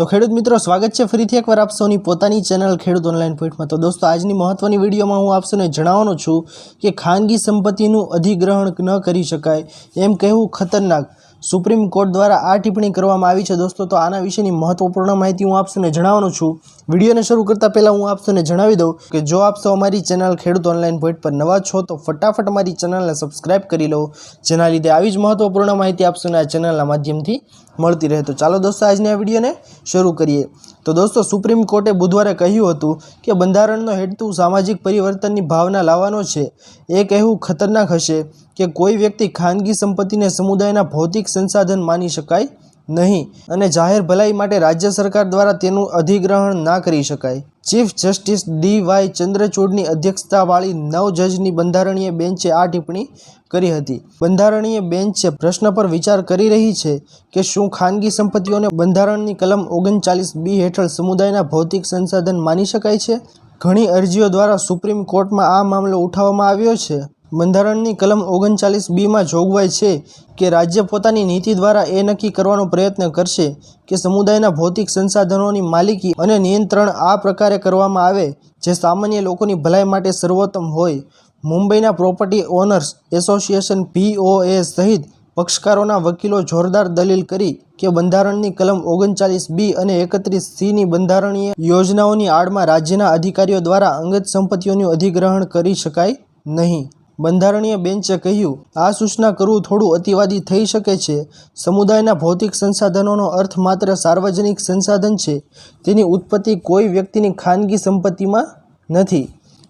तो खेडूत मित्रों स्वागत है फरीथी एक बार आप सौनी पोतानी चेनल खेडूत ऑनलाइन पॉइंट में। तो दोस्तों आजनी महत्वनी विडियो में हूँ आप सौने जणावવાનો छूं कि खानगी संपत्तिनुं अधिग्रहण न करी शकाय एम कहेवुं खतरनाक सुप्रीम कोर्ट द्वारा आ टिप्पणी करवामां आवी छे। दोस्तों तो आना विषयनी महत्वपूर्ण माहिती हूँ आप सौने जणावવાનો छूं। विडियो ने शुरू करता पहला हूँ आप सौने जणावी दऊं कि जो आप सौ अमारी चेनल खेडूत ऑनलाइन पॉइंट पर नवा छो तो फटाफट अमारी चेनल ने सब्सक्राइब करी लो, जेना लीधे आवी ज महत्वपूर्ण माहिती आप सौने आ चेनलना माध्यमथी मळती रहे। तो चालो दोस्तों आजनी आ विडियो ने शुरू करिए। तो दोस्तों सुप्रीम कोर्टे बुधवारे कह्युं हतुं कि बंधारणनो हेतु सामाजिक परिवर्तननी भावना लावવાનો छे। ए कहेवुं खतरनाक हशे कि कोई व्यक्ति खानगी संपत्तिने समुदायना भौतिक संसाधन मानी शकाय नहीं अने जाहेर भलाई माटे राज्य सरकार द्वारा तेनुं अधिग्रहण ना करी शकाय। Chief justice D Y. चंद्रचूडनी अध्यक्षतावाળી 9 जजनी बंधारणीय बेंचे आ टिप्पणी કરી હતી। બંધારણીય બેન્ચ પ્રશ્ન પર વિચાર કરી રહી છે કે શું ખાનગી સંપત્તિઓને બંધારણની કલમ 39B હેઠળ સમુદાયના ભૌતિક સંસાધન માની શકાય છે। ઘણી અરજીઓ દ્વારા સુપ્રીમ કોર્ટમાં આ મામલો ઉઠાવવામાં આવ્યો છે। બંધારણની કલમ 39B માં જોગવાઈ છે કે રાજ્ય પોતાની નીતિ દ્વારા એ નક્કી કરવાનો પ્રયત્ન કરશે કે સમુદાયના ભૌતિક સંસાધનોની માલિકી અને નિયંત્રણ આ પ્રકારે કરવામાં આવે જે સામાન્ય લોકોની ભલાઈ માટે સર્વોત્તમ હોય। मुंबईना प्रोपर्टी ओनर्स एसोसिएशन POA सहित पक्षकारों वकीलों जोरदार दलील करी कि बंधारणनी कलम 39B और 31C नी बंधारणीय योजनाओनी आड़ राज्यना अधिकारीओ द्वारा अंगत संपत्तिओनुं अधिग्रहण करी शकाय नहीं। बंधारणीय बेंचे कह्युं आ सूचना करवुं थोड़ुं अतिवादी थई शके छे। समुदायना भौतिक संसाधनोनो अर्थ मात्र सार्वजनिक संसाधन छे, तेनी उत्पत्ति कोई व्यक्तिनी खानगी संपत्तिमां नथी।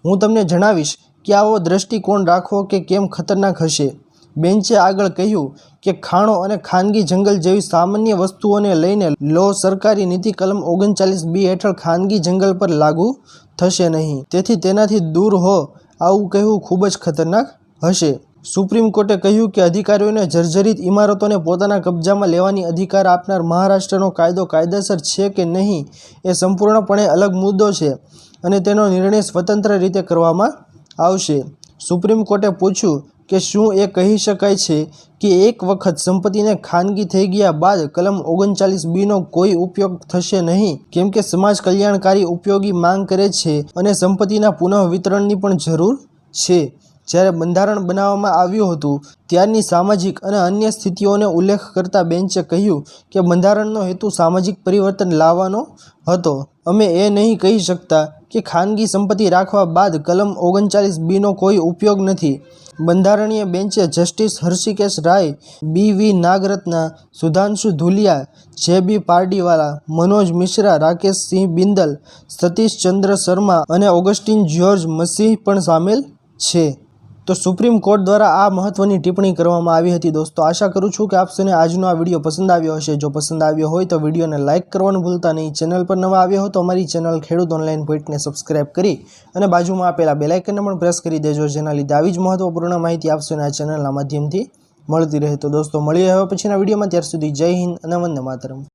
हूँ तमने जणावीश कि आवो दृष्टिकोण राखवो के केम खतरनाक हशे। बेंचे आगळ कह्युं कि खाणो अने खानगी जंगल जेवी सामान्य वस्तुओने लईने लो सरकारी नीति कलम 39B हेठळ खानगी जंगल पर लागू थशे नहीं, तेथी तेनाथी दूर हो आवुं कहेवुं खूब ज खतरनाक हशे। सुप्रीम कोर्टे कह्युं कि अधिकारीओने जर्जरित इमारतोने पोताना कब्जामां लेवानी अधिकार आपनार महाराष्ट्रनो कायदो कायदेसर छे के नहीं ए संपूर्णपणे अलग मुद्दो छे अने तेनो निर्णय स्वतंत्र रीते करवामां आवशे। सुप्रीम कोर्टे पूछ्યું કે શું એ કહી શકાય છે કે એક વખત સંપત્તિને ખાનગી થઈ ગયા બાદ કલમ 39B નો કોઈ ઉપયોગ થશે નહીં કેમ કે સમાજ કલ્યાણકારી ઉપયોગી માંગ કરે છે અને સંપત્તિના પુનઃ વિતરણની પણ જરૂર છે। જ્યારે બંધારણ બનાવવામાં આવ્યું હતું ત્યારની સામાજિક અને અન્ય સ્થિતિઓને ઉલ્લેખ કરતા બેન્ચે કહ્યું કે બંધારણનો હેતુ સામાજિક પરિવર્તન લાવવાનો હતો। અમે એ નહીં કહી શકતા कि खानगी संपत्ति राखवा बाद कलम 39B नो कोई उपयोग नहीं। बंधारणीय बेंचे जस्टिस हर्षिकेश राय, B.V. नागरत्ना, सुधांशु धुलिया, J.B. पारडीवाला, मनोज मिश्रा, राकेश सिंह बिंदल, सतीश चंद्र शर्मा और ऑगस्टिन जॉर्ज मसीह पण शामिल छे। तो सुप्रीम कोर्ट द्वारा आ महत्वनी टिप्पणी करवामां आवी हती। दोस्तों आशा करूँ छूं कि आप सौने आजनो आ विडियो पसंद आव्यो हशे। जो पसंद आव्यो होय तो विडियो ने लाइक करवानुं भूलता नहीं। चेनल पर नवा आव्या हो तो अमारी चेनल खेडूत ऑनलाइन पॉइंट ने सब्सक्राइब करी अने बाजुमां आपेला बेल आइकन ने पण प्रेस करी देजो, जेना लीधे आवी ज महत्वपूर्ण माहिती आप सौने आ चेनलना माध्यमथी मळती रहे। तो दोस्तों मळीए हवे पछीना विडियोमां, त्यार सुधी जय हिंद अने वंदे मातरम।